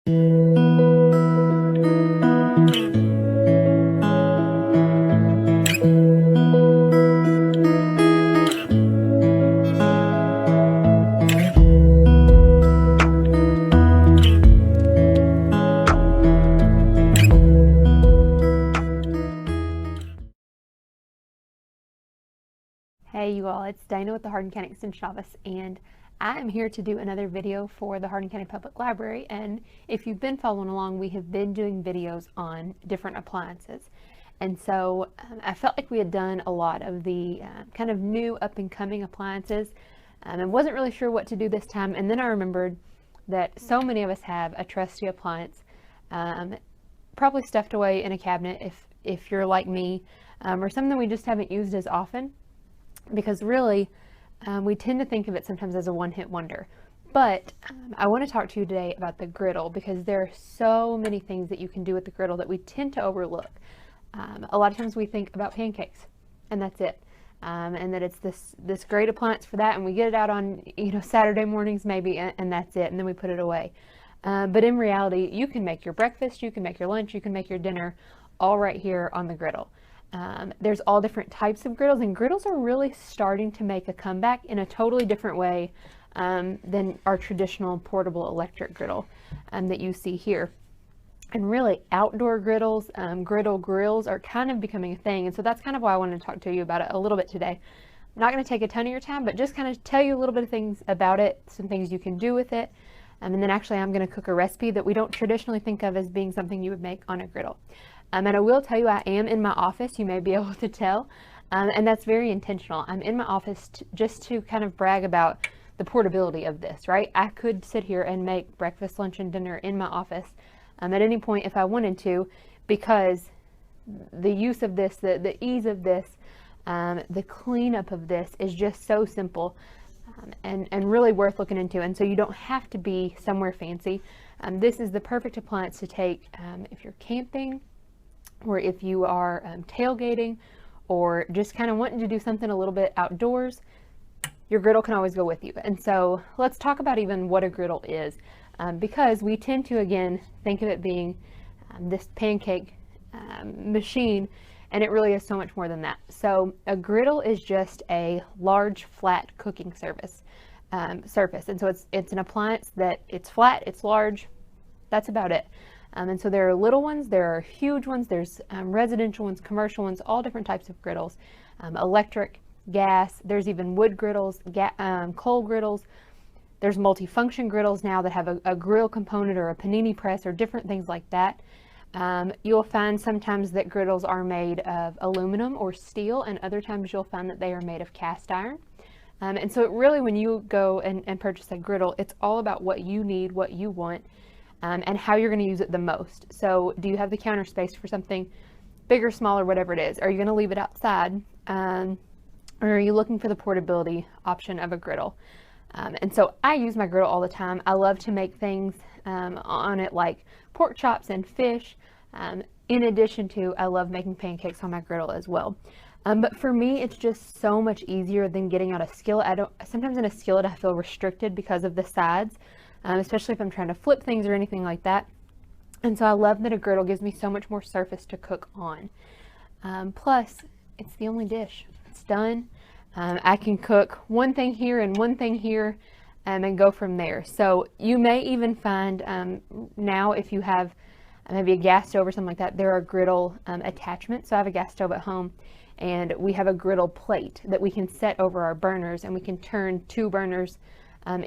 Hey you all, it's Dayna with the Hardin County Extension Office, and I am here to do another video for the Hardin County Public Library. And if you've been following along, we have been doing videos on different appliances. And so I felt like we had done a lot of the kind of new up and coming appliances, and wasn't really sure what to do this time. And then I remembered that so many of us have a trusty appliance, probably stuffed away in a cabinet if you're like me, or something we just haven't used as often. Because really, we tend to think of it sometimes as a one-hit wonder. But I want to talk to you today about the griddle, because there are so many things that you can do with the griddle that we tend to overlook. A lot of times we think about pancakes, and that's it. And that it's this great appliance for that, and we get it out on Saturday mornings maybe, and that's it, and then we put it away. But in reality, you can make your breakfast, you can make your lunch, you can make your dinner, all right here on the griddle. There's all different types of griddles, and griddles are really starting to make a comeback in a totally different way than our traditional portable electric griddle that you see here. And really, outdoor griddles, griddle grills are kind of becoming a thing, and so that's kind of why I wanted to talk to you about it a little bit today. I'm not going to take a ton of your time, but just kind of tell you a little bit of things about it, some things you can do with it, and then actually I'm going to cook a recipe that we don't traditionally think of as being something you would make on a griddle. And I will tell you, I am in my office, you may be able to tell, and that's very intentional. I'm in my office just to kind of brag about the portability of this, right? I could sit here and make breakfast, lunch, and dinner in my office at any point if I wanted to, because the use of this, the ease of this, the cleanup of this is just so simple and really worth looking into. And so you don't have to be somewhere fancy. This is the perfect appliance to take if you're camping, or if you are tailgating, or just kind of wanting to do something a little bit outdoors. Your griddle can always go with you. And so let's talk about even what a griddle is, because we tend to, again, think of it being this pancake machine, and it really is so much more than that. So a griddle is just a large flat cooking surface. And so it's an appliance that it's flat, it's large, that's about it. And so there are little ones, there are huge ones, there's residential ones, commercial ones, all different types of griddles, electric, gas, there's even wood griddles, coal griddles. There's multifunction griddles now that have a grill component or a panini press or different things like that. You'll find sometimes that griddles are made of aluminum or steel, and other times you'll find that they are made of cast iron. And so it really, when you go and purchase a griddle, it's all about what you need, what you want, and how you're going to use it the most. So do you have the counter space for something bigger, smaller, whatever it is? Are you going to leave it outside? Or are you looking for the portability option of a griddle? And so I use my griddle all the time. I love to make things on it, like pork chops and fish. In addition to, I love making pancakes on my griddle as well. But for me, it's just so much easier than getting out a skillet. Sometimes in a skillet I feel restricted because of the sides. Especially if I'm trying to flip things or anything like that. And so I love that a griddle gives me so much more surface to cook on. Plus, it's the only dish. It's done. I can cook one thing here and one thing here and go from there. So you may even find now, if you have maybe a gas stove or something like that, there are griddle attachments. So I have a gas stove at home, and we have a griddle plate that we can set over our burners, and we can turn two burners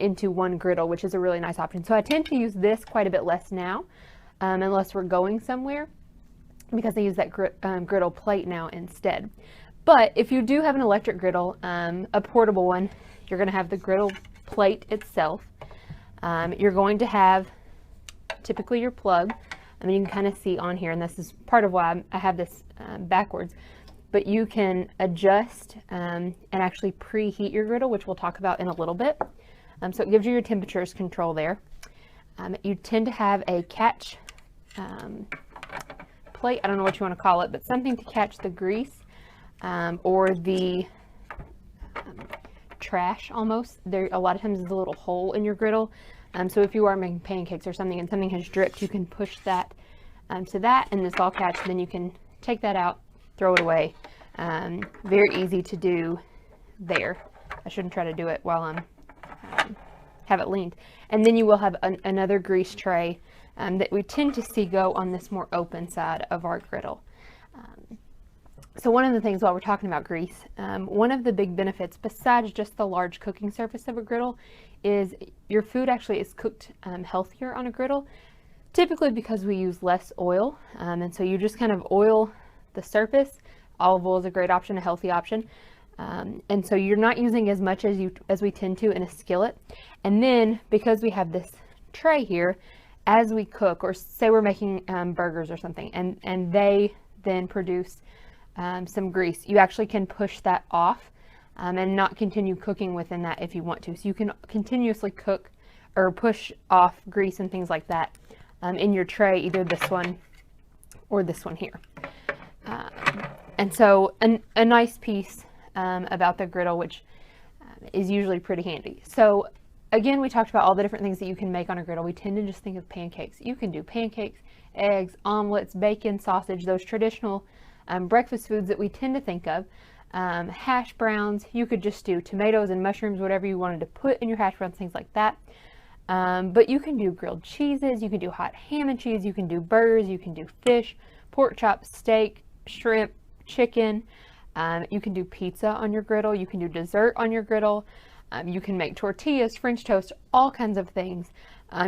into one griddle, which is a really nice option. So I tend to use this quite a bit less now, unless we're going somewhere, because I use that griddle plate now instead. But if you do have an electric griddle, a portable one, you're going to have the griddle plate itself. You're going to have typically your plug. I mean, you can kind of see on here, and this is part of why I have this backwards, but you can adjust and actually preheat your griddle, which we'll talk about in a little bit. So it gives you your temperatures control there. You tend to have a catch plate, I don't know what you want to call it, but something to catch the grease or the trash almost. There a lot of times there's a little hole in your griddle So if you are making pancakes or something and something has dripped, you can push that to that and this all catch, then you can take that out, throw it away. Very easy to do there. I shouldn't try to do it while I'm have it leaned. And then you will have another grease tray that we tend to see go on this more open side of our griddle. So one of the things while we're talking about grease, one of the big benefits besides just the large cooking surface of a griddle is your food actually is cooked healthier on a griddle, typically because we use less oil. And so you just kind of oil the surface. Olive oil is a great option, a healthy option. And so you're not using as much as we tend to in a skillet. And then because we have this tray here, as we cook, or say we're making burgers or something, and they then produce some grease, you actually can push that off and not continue cooking within that if you want to. So you can continuously cook or push off grease and things like that in your tray, either this one or this one here. And so a nice piece about the griddle, which is usually pretty handy. So again, we talked about all the different things that you can make on a griddle. We tend to just think of pancakes. You can do pancakes, eggs, omelets, bacon, sausage, those traditional breakfast foods that we tend to think of. Hash browns, you could just do tomatoes and mushrooms, whatever you wanted to put in your hash browns, things like that. But you can do grilled cheeses, you can do hot ham and cheese, you can do burgers, you can do fish, pork chops, steak, shrimp, chicken. You can do pizza on your griddle, you can do dessert on your griddle, you can make tortillas, French toast, all kinds of things.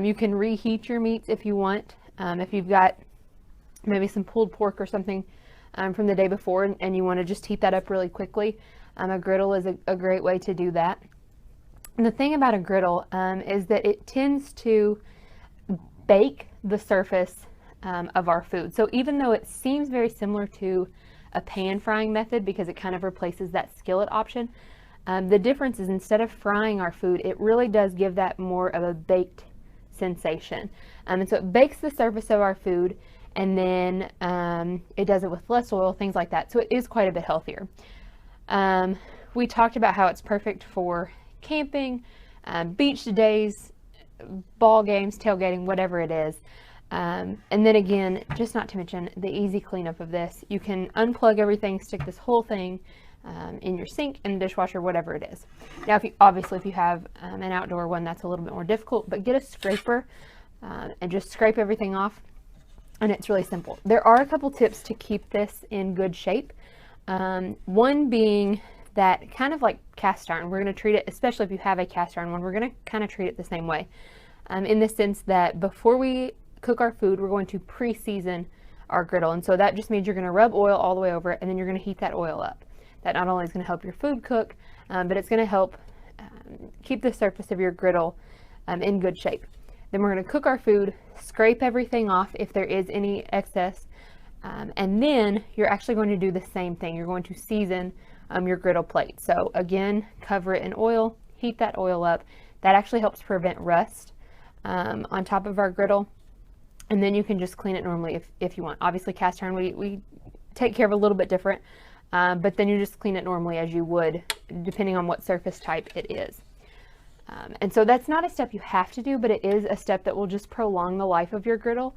You can reheat your meats if you want. If you've got maybe some pulled pork or something from the day before and you want to just heat that up really quickly, a griddle is a great way to do that. And the thing about a griddle is that it tends to bake the surface of our food. So even though it seems very similar to a pan frying method because it kind of replaces that skillet option, the difference is instead of frying our food, it really does give that more of a baked sensation. And so it bakes the surface of our food, and then it does it with less oil, things like that. So it is quite a bit healthier. We talked about how it's perfect for camping, beach days, ball games, tailgating, whatever it is. And then again, just not to mention the easy cleanup of this. You can unplug everything, stick this whole thing in your sink and dishwasher, whatever it is. Now, if you have an outdoor one, that's a little bit more difficult, but get a scraper and just scrape everything off, and it's really simple. There are a couple tips to keep this in good shape. One being that kind of like cast iron, we're going to treat it, especially if you have a cast iron one, we're going to kind of treat it the same way, in the sense that before we cook our food, we're going to pre-season our griddle. And so that just means you're going to rub oil all the way over it, and then you're going to heat that oil up. That not only is going to help your food cook, but it's going to help keep the surface of your griddle in good shape. Then we're going to cook our food, scrape everything off if there is any excess, and then you're actually going to do the same thing. You're going to season your griddle plate. So again, cover it in oil, heat that oil up. That actually helps prevent rust on top of our griddle. And then you can just clean it normally if you want. Obviously cast iron we take care of a little bit different, but then you just clean it normally as you would depending on what surface type it is. And so that's not a step you have to do, but it is a step that will just prolong the life of your griddle.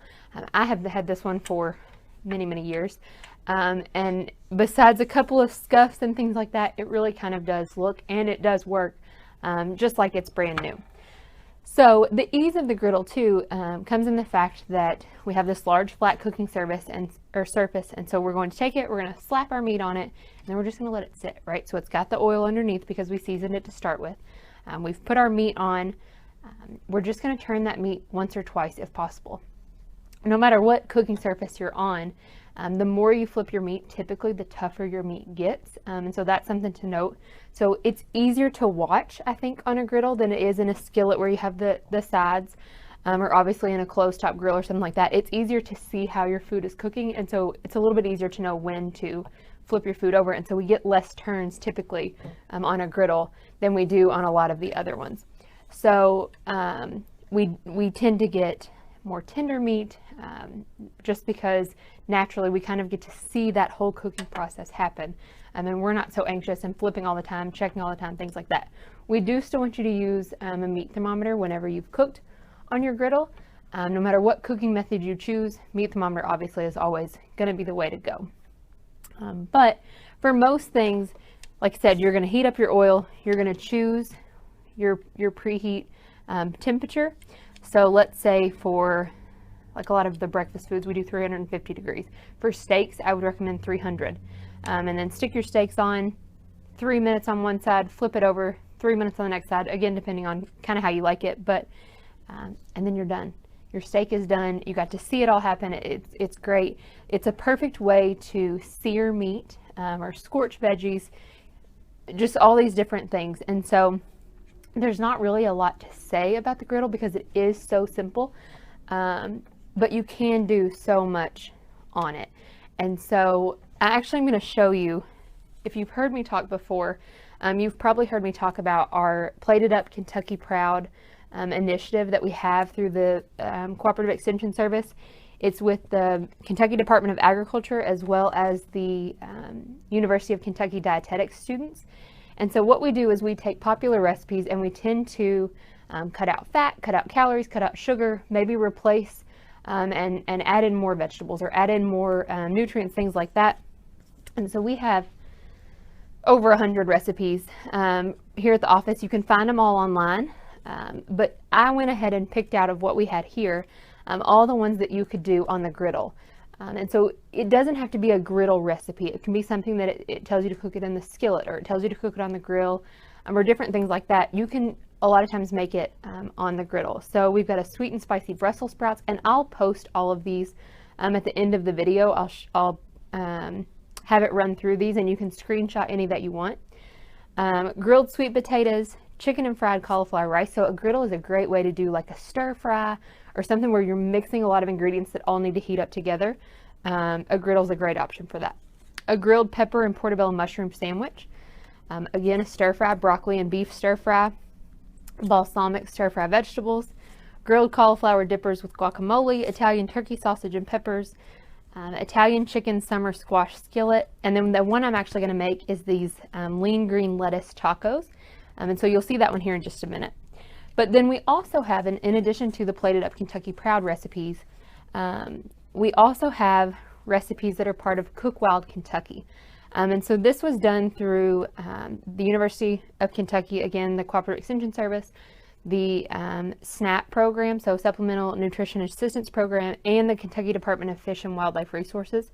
I have had this one for many, many years. And besides a couple of scuffs and things like that, it really kind of does look, and it does work just like it's brand new. So the ease of the griddle too comes in the fact that we have this large flat cooking surface, and so we're going to take it, we're going to slap our meat on it, and then we're just going to let it sit, right? So it's got the oil underneath because we seasoned it to start with. We've put our meat on. We're just going to turn that meat once or twice if possible. No matter what cooking surface you're on, the more you flip your meat, typically the tougher your meat gets. And so that's something to note. So it's easier to watch, I think, on a griddle than it is in a skillet where you have the sides, or obviously in a closed top grill or something like that. It's easier to see how your food is cooking, and so it's a little bit easier to know when to flip your food over, and so we get less turns typically on a griddle than we do on a lot of the other ones. So we tend to get more tender meat just because naturally we kind of get to see that whole cooking process happen, and we're not so anxious and flipping all the time, checking all the time, things like that. We do still want you to use a meat thermometer whenever you've cooked on your griddle. No matter what cooking method you choose, meat thermometer obviously is always going to be the way to go. But for most things, like I said, you're going to heat up your oil. You're going to choose your preheat temperature. So let's say for like a lot of the breakfast foods, we do 350 degrees. For steaks, I would recommend 300. And then stick your steaks on, 3 minutes on one side, flip it over, 3 minutes on the next side, again, depending on kind of how you like it, but, and then you're done. Your steak is done. You got to see it all happen. It's great. It's a perfect way to sear meat or scorch veggies, just all these different things. And so there's not really a lot to say about the griddle because it is so simple, but you can do so much on it. And so I actually am going to show you, if you've heard me talk before, you've probably heard me talk about our Plated Up Kentucky Proud initiative that we have through the Cooperative Extension Service. It's with the Kentucky Department of Agriculture as well as the University of Kentucky dietetics students. And so what we do is we take popular recipes and we tend to cut out fat, cut out calories, cut out sugar, maybe replace and add in more vegetables or add in more nutrients, things like that. And so we have over 100 recipes here at the office. You can find them all online. But I went ahead and picked out of what we had here, all the ones that you could do on the griddle. And so it doesn't have to be a griddle recipe. It can be something that it tells you to cook it in the skillet, or it tells you to cook it on the grill, or different things like that. You can a lot of times make it on the griddle. So we've got a sweet and spicy Brussels sprouts, and I'll post all of these at the end of the video. I'll have it run through these, and you can screenshot any that you want. Grilled sweet potatoes, chicken and fried cauliflower rice. So a griddle is a great way to do like a stir fry or something where you're mixing a lot of ingredients that all need to heat up together. A griddle is a great option for that. A grilled pepper and portobello mushroom sandwich. Again, a stir fry, broccoli and beef stir fry. Balsamic stir fry vegetables. Grilled cauliflower dippers with guacamole. Italian turkey sausage and peppers. Italian chicken summer squash skillet. And then the one I'm actually going to make is these lean green lettuce tacos. And so you'll see that one here in just a minute. But then we also have, in addition to the Plated Up Kentucky Proud recipes, we also have recipes that are part of Cook Wild Kentucky. And so this was done through the University of Kentucky, again, the Cooperative Extension Service, the SNAP program, so Supplemental Nutrition Assistance Program, and the Kentucky Department of Fish and Wildlife Resources.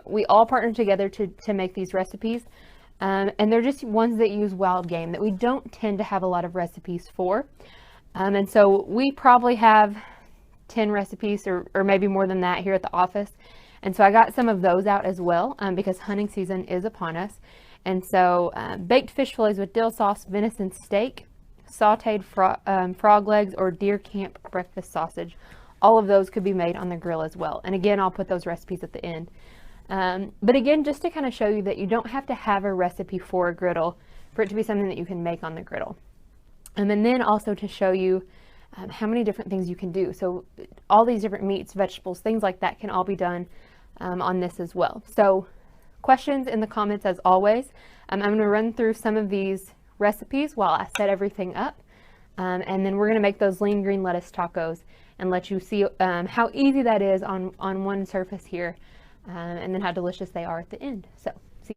We all partnered together to make these recipes. And they're just ones that use wild game that we don't tend to have a lot of recipes for. And so we probably have 10 recipes or maybe more than that here at the office. And so I got some of those out as well because hunting season is upon us. And so baked fish fillets with dill sauce, venison steak, sauteed frog legs, or deer camp breakfast sausage. All of those could be made on the grill as well. And again, I'll put those recipes at the end. But again, just to kind of show you that you don't have to have a recipe for a griddle for it to be something that you can make on the griddle. And then also to show you how many different things you can do. So all these different meats, vegetables, things like that can all be done on this as well. So questions in the comments as always. I'm going to run through some of these recipes while I set everything up. And then we're going to make those lean green lettuce tacos and let you see how easy that is on one surface here. And then how delicious they are at the end. So, see.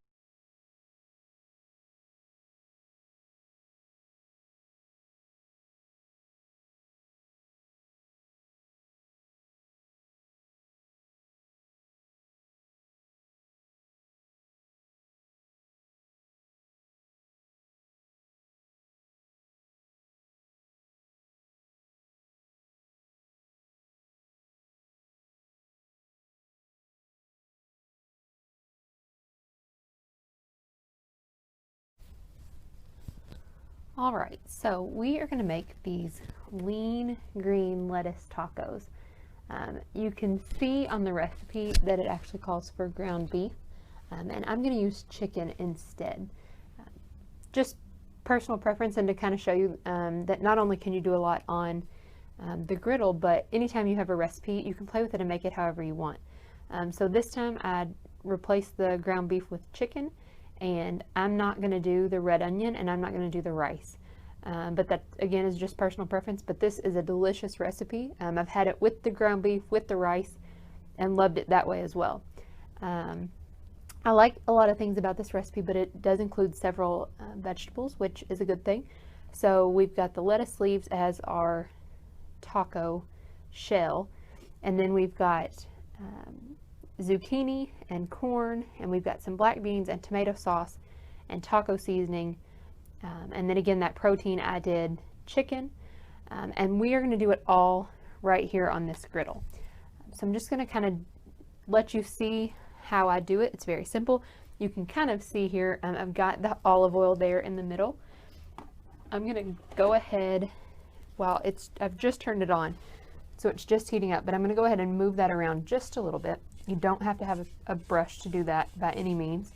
All right, so we are going to make these lean green lettuce tacos. You can see on the recipe that it actually calls for ground beef, and I'm going to use chicken instead. Just personal preference, and to kind of show you that not only can you do a lot on the griddle, but anytime you have a recipe, you can play with it and make it however you want. So this time I replaced the ground beef with chicken, and I'm not going to do the red onion, and I'm not going to do the rice. but that again is just personal preference. But this is a delicious recipe. I've had it with the ground beef, with the rice, and loved it that way as well. I like a lot of things about this recipe, but it does include several vegetables, which is a good thing. So we've got the lettuce leaves as our taco shell, and then we've got zucchini and corn, and we've got some black beans and tomato sauce and taco seasoning, and then again that protein I did chicken, and we are going to do it all right here on this griddle. So I'm just going to kind of let you see how I do it. It's very simple. You can kind of see here, I've got the olive oil there in the middle. I'm going to go ahead, I've just turned it on, so it's just heating up, but I'm going to go ahead and move that around just a little bit. You don't have to have a brush to do that by any means.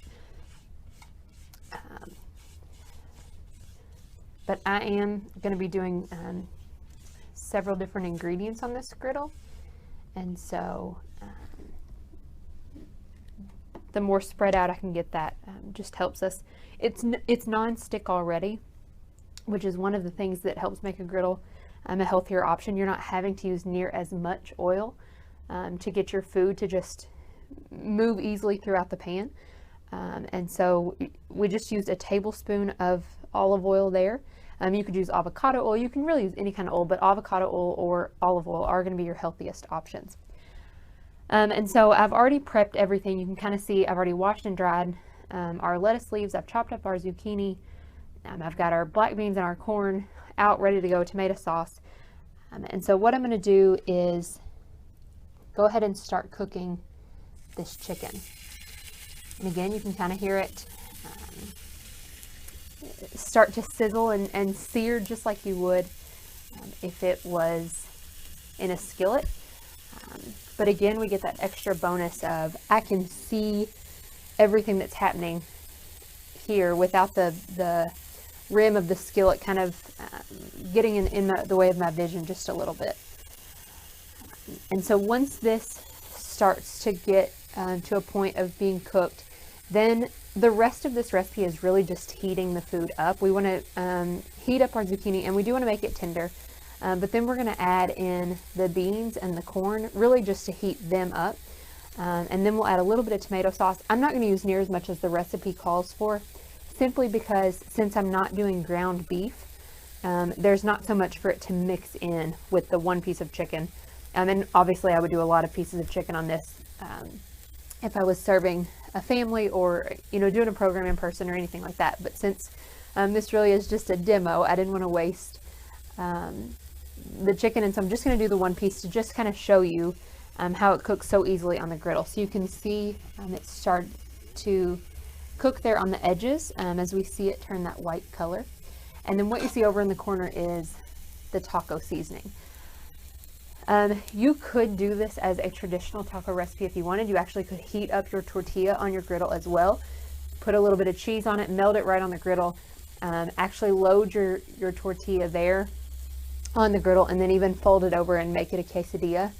But I am going to be doing several different ingredients on this griddle, and so the more spread out I can get that just helps us. It's non-stick already, which is one of the things that helps make a griddle a healthier option. You're not having to use near as much oil to get your food to just move easily throughout the pan. And so we just used a tablespoon of olive oil there. You could use avocado oil. You can really use any kind of oil, but avocado oil or olive oil are going to be your healthiest options. And so I've already prepped everything. You can kind of see I've already washed and dried our lettuce leaves. I've chopped up our zucchini. I've got our black beans and our corn out ready to go, tomato sauce. And so what I'm going to do is go ahead and start cooking this chicken. And again, you can kind of hear it start to sizzle and sear just like you would if it was in a skillet. But again, we get that extra bonus of I can see everything that's happening here without the rim of the skillet kind of getting in the way of my vision just a little bit. And so once this starts to get to a point of being cooked, then the rest of this recipe is really just heating the food up. We want to heat up our zucchini, and we do want to make it tender. But then we're going to add in the beans and the corn, really just to heat them up. And then we'll add a little bit of tomato sauce. I'm not going to use near as much as the recipe calls for, simply because since I'm not doing ground beef, there's not so much for it to mix in with the one piece of chicken. And obviously I would do a lot of pieces of chicken on this if I was serving a family or, doing a program in person or anything like that. But since this really is just a demo, I didn't want to waste the chicken, and so I'm just going to do the one piece to just kind of show you how it cooks so easily on the griddle. So you can see it started to cook there on the edges as we see it turn that white color. And then what you see over in the corner is the taco seasoning. You could do this as a traditional taco recipe if you wanted. You actually could heat up your tortilla on your griddle as well. Put a little bit of cheese on it, melt it right on the griddle. Actually load your tortilla there on the griddle, and then even fold it over and make it a quesadilla,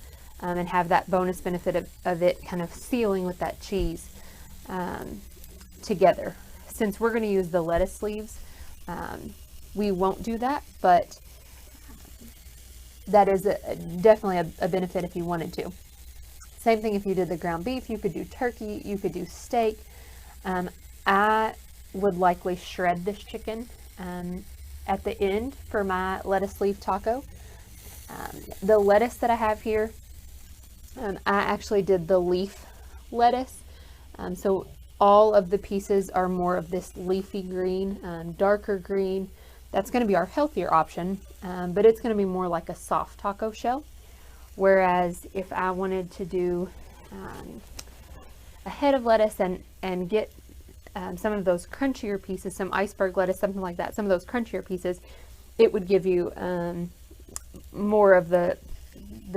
and have that bonus benefit of it kind of sealing with that cheese together. Since we're going to use the lettuce leaves, we won't do that, but that is definitely a benefit if you wanted to. Same thing if you did the ground beef. You could do turkey, you could do steak. I would likely shred this chicken at the end for my lettuce leaf taco. The lettuce that I have here, I actually did the leaf lettuce. So all of the pieces are more of this leafy green, darker green. That's going to be our healthier option, but it's going to be more like a soft taco shell. Whereas if I wanted to do a head of lettuce and get some of those crunchier pieces, some iceberg lettuce, something like that, some of those crunchier pieces, it would give you more of the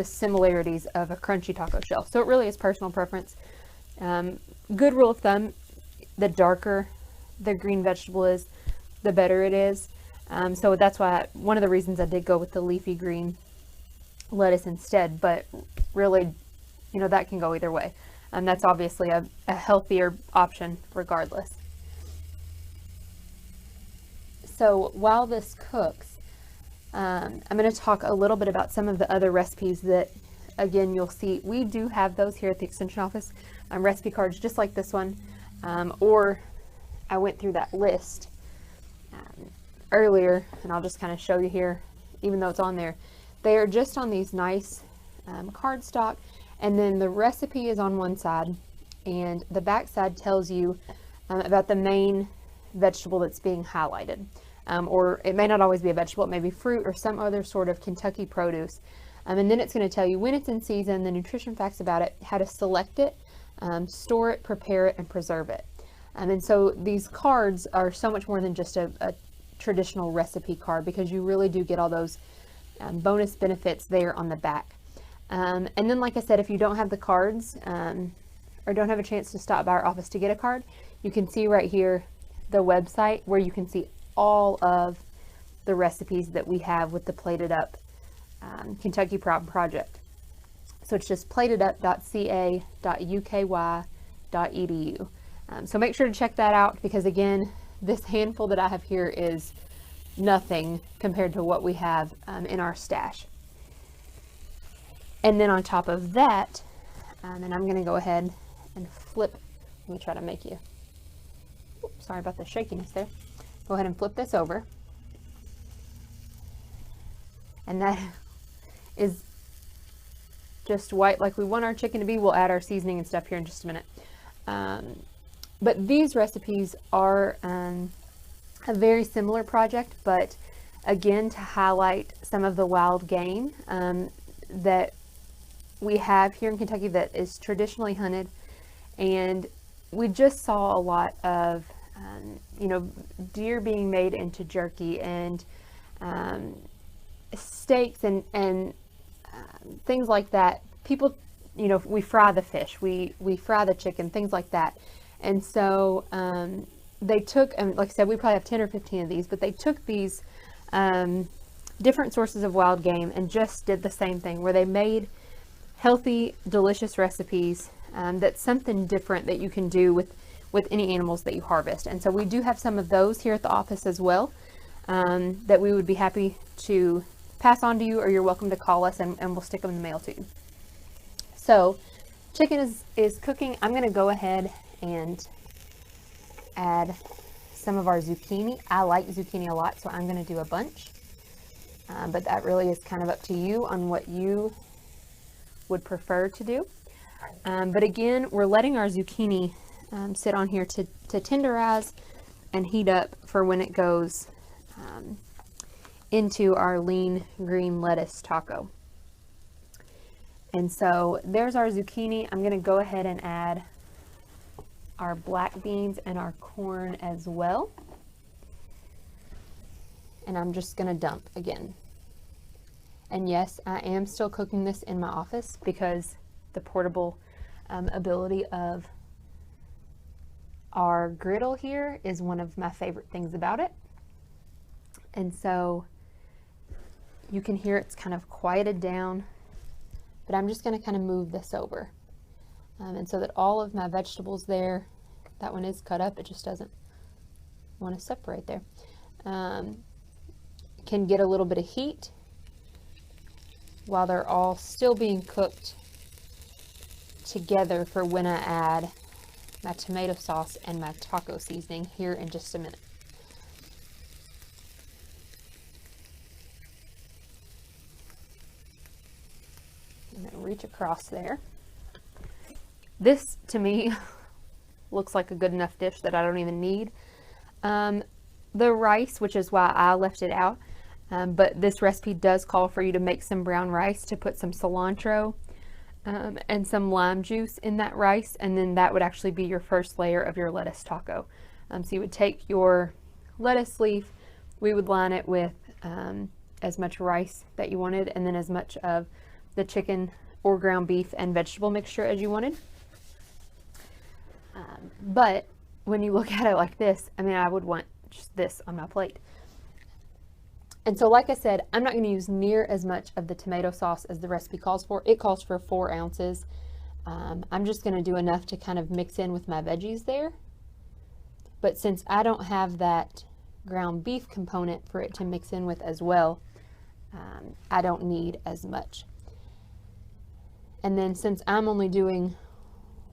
similarities of a crunchy taco shell. So it really is personal preference. Good rule of thumb, the darker the green vegetable is, the better it is. So that's why one of the reasons I did go with the leafy green lettuce instead, but really, that can go either way. That's obviously a healthier option regardless. So while this cooks, I'm going to talk a little bit about some of the other recipes that, again, you'll see. We do have those here at the Extension office, recipe cards just like this one, or I went through that list earlier, and I'll just kind of show you here, even though it's on there. They are just on these nice cardstock, and then the recipe is on one side, and the back side tells you about the main vegetable that's being highlighted. Or it may not always be a vegetable, it may be fruit or some other sort of Kentucky produce. And then it's going to tell you when it's in season, the nutrition facts about it, how to select it, store it, prepare it, and preserve it. And so these cards are so much more than just a traditional recipe card, because you really do get all those bonus benefits there on the back. And then, like I said, if you don't have the cards or don't have a chance to stop by our office to get a card, you can see right here the website where you can see all of the recipes that we have with the Plated Up Kentucky Proud Project. So it's just platedup.ca.uky.edu. So make sure to check that out, because again, this handful that I have here is nothing compared to what we have in our stash. And then on top of that, and I'm going to go ahead and flip, let me try to make you, oops, sorry about the shakiness there. Go ahead and flip this over. And that is just white like we want our chicken to be. We'll add our seasoning and stuff here in just a minute. But these recipes are a very similar project, but again, to highlight some of the wild game that we have here in Kentucky that is traditionally hunted. And we just saw a lot of you know, deer being made into jerky and steaks and things like that. People, you know, we fry the fish, we fry the chicken, things like that. And so they took, and like I said, we probably have 10 or 15 of these, but they took these different sources of wild game and just did the same thing, where they made healthy, delicious recipes that's something different that you can do with any animals that you harvest. And so we do have some of those here at the office as well, that we would be happy to pass on to you, or you're welcome to call us and we'll stick them in the mail to you. So chicken is cooking. I'm going to go ahead and add some of our zucchini. I like zucchini a lot, so I'm going to do a bunch. But that really is kind of up to you on what you would prefer to do. But again, we're letting our zucchini sit on here to tenderize and heat up for when it goes into our lean green lettuce taco. And so there's our zucchini. I'm going to go ahead and add our black beans and our corn as well. And I'm just going to dump again. And yes, I am still cooking this in my office because the portable ability of our griddle here is one of my favorite things about it. And so you can hear it's kind of quieted down, but I'm just going to kind of move this over. And so that all of my vegetables there, that one is cut up, it just doesn't want to separate there, can get a little bit of heat while they're all still being cooked together for when I add my tomato sauce and my taco seasoning here in just a minute. I'm going to reach across there. This, to me, looks like a good enough dish that I don't even need the rice, which is why I left it out. But this recipe does call for you to make some brown rice, to put some cilantro and some lime juice in that rice, and then that would actually be your first layer of your lettuce taco. So you would take your lettuce leaf, we would line it with as much rice that you wanted, and then as much of the chicken or ground beef and vegetable mixture as you wanted. But when you look at it like this, I mean, I would want just this on my plate. And so, like I said, I'm not going to use near as much of the tomato sauce as the recipe calls for. It calls for 4 ounces. I'm just going to do enough to kind of mix in with my veggies there. But since I don't have that ground beef component for it to mix in with as well, I don't need as much. And then since I'm only doing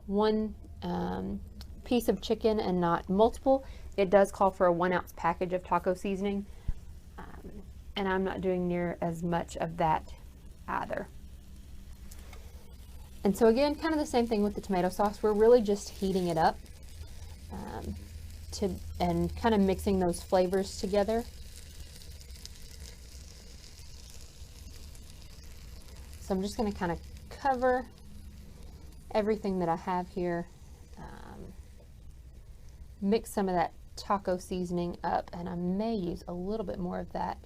one piece of chicken and not multiple, it does call for a 1 ounce package of taco seasoning, and I'm not doing near as much of that either. And so again, kind of the same thing with the tomato sauce. We're really just heating it up and kind of mixing those flavors together. So I'm just going to kind of cover everything that I have here, mix some of that taco seasoning up, and I may use a little bit more of that,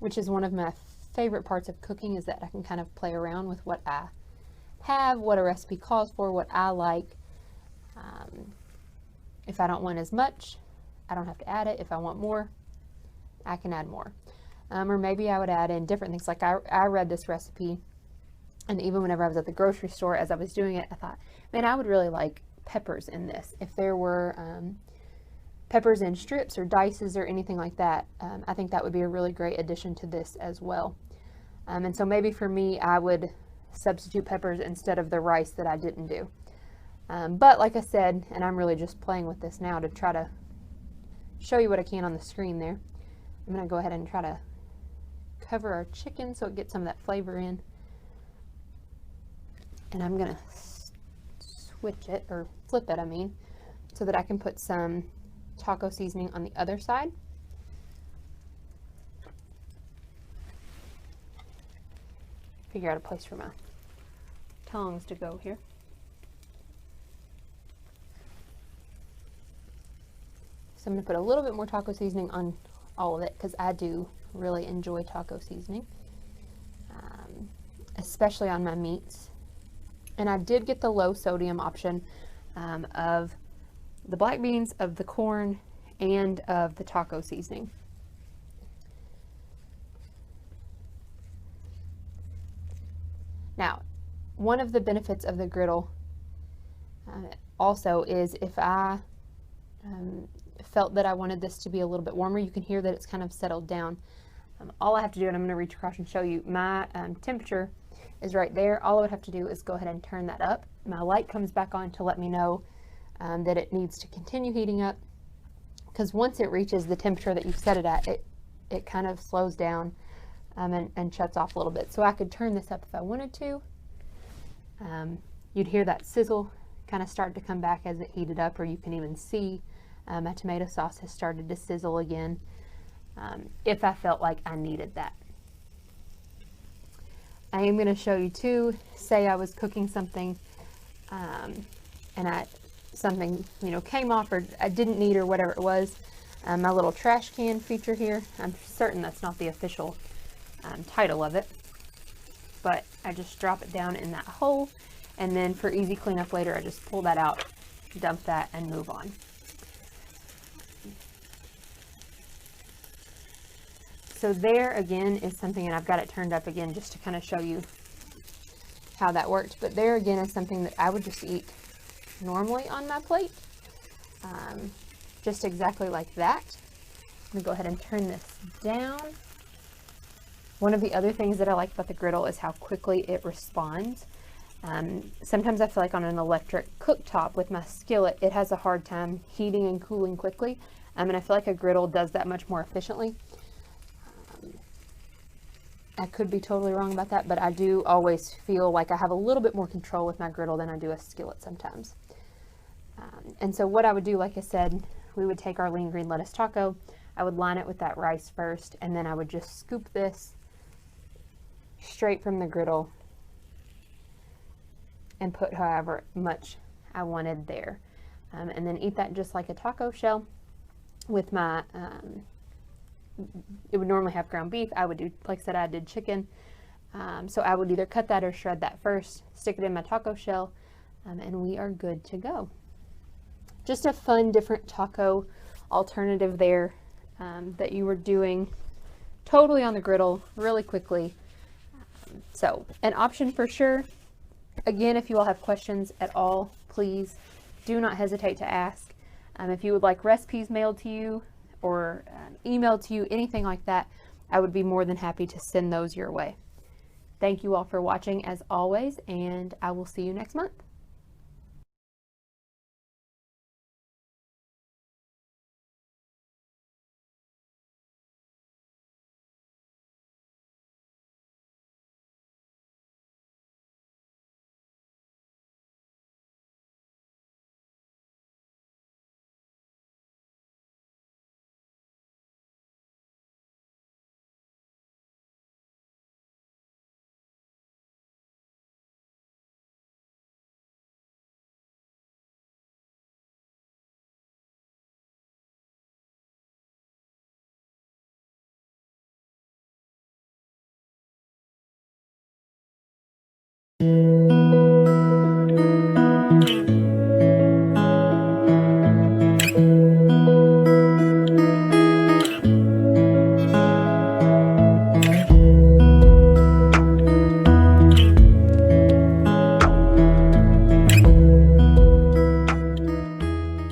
which is one of my favorite parts of cooking, is that I can kind of play around with what I have, what a recipe calls for, what I like. If I don't want as much, I don't have to add it. If I want more, I can add more. Or maybe I would add in different things. Like I read this recipe, and even whenever I was at the grocery store, as I was doing it, I thought, man, I would really like peppers in this. If there were peppers in strips or dices or anything like that, I think that would be a really great addition to this as well. And so maybe for me, I would substitute peppers instead of the rice that I didn't do. But like I said, and I'm really just playing with this now to try to show you what I can on the screen there, I'm going to go ahead and try to cover our chicken so it gets some of that flavor in. And I'm going to switch it, or flip it, I mean, so that I can put some taco seasoning on the other side. Figure out a place for my tongs to go here. So I'm going to put a little bit more taco seasoning on all of it, because I do really enjoy taco seasoning, especially on my meats. And I did get the low sodium option of the black beans, of the corn, and of the taco seasoning. Now, one of the benefits of the griddle also is if I felt that I wanted this to be a little bit warmer, you can hear that it's kind of settled down. All I have to do, and I'm going to reach across and show you, my temperature is right there. All I would have to do is go ahead and turn that up. My light comes back on to let me know that it needs to continue heating up, because once it reaches the temperature that you've set it at, it kind of slows down and shuts off a little bit. So I could turn this up if I wanted to. You'd hear that sizzle kind of start to come back as it heated up, or you can even see my tomato sauce has started to sizzle again, if I felt like I needed that. I am going to show you too, say I was cooking something and something came off, or I didn't need, or whatever it was, my little trash can feature here. I'm certain that's not the official title of it, but I just drop it down in that hole, and then for easy cleanup later, I just pull that out, dump that, and move on. So there again is something, and I've got it turned up again just to kind of show you how that worked, but there again is something that I would just eat normally on my plate, just exactly like that. I'm gonna go ahead and turn this down. One of the other things that I like about the griddle is how quickly it responds. Sometimes I feel like on an electric cooktop with my skillet, it has a hard time heating and cooling quickly, and I feel like a griddle does that much more efficiently. I could be totally wrong about that, but I do always feel like I have a little bit more control with my griddle than I do a skillet sometimes. And so what I would do, like I said, we would take our lean green lettuce taco, I would line it with that rice first, and then I would just scoop this straight from the griddle and put however much I wanted there. And then eat that just like a taco shell with my, it would normally have ground beef. I would do, like I said, I did chicken. So I would either cut that or shred that first, stick it in my taco shell, and we are good to go. Just a fun, different taco alternative there that you were doing totally on the griddle really quickly. So an option for sure. Again, if you all have questions at all, please do not hesitate to ask. If you would like recipes mailed to you or emailed to you, anything like that, I would be more than happy to send those your way. Thank you all for watching as always, and I will see you next month.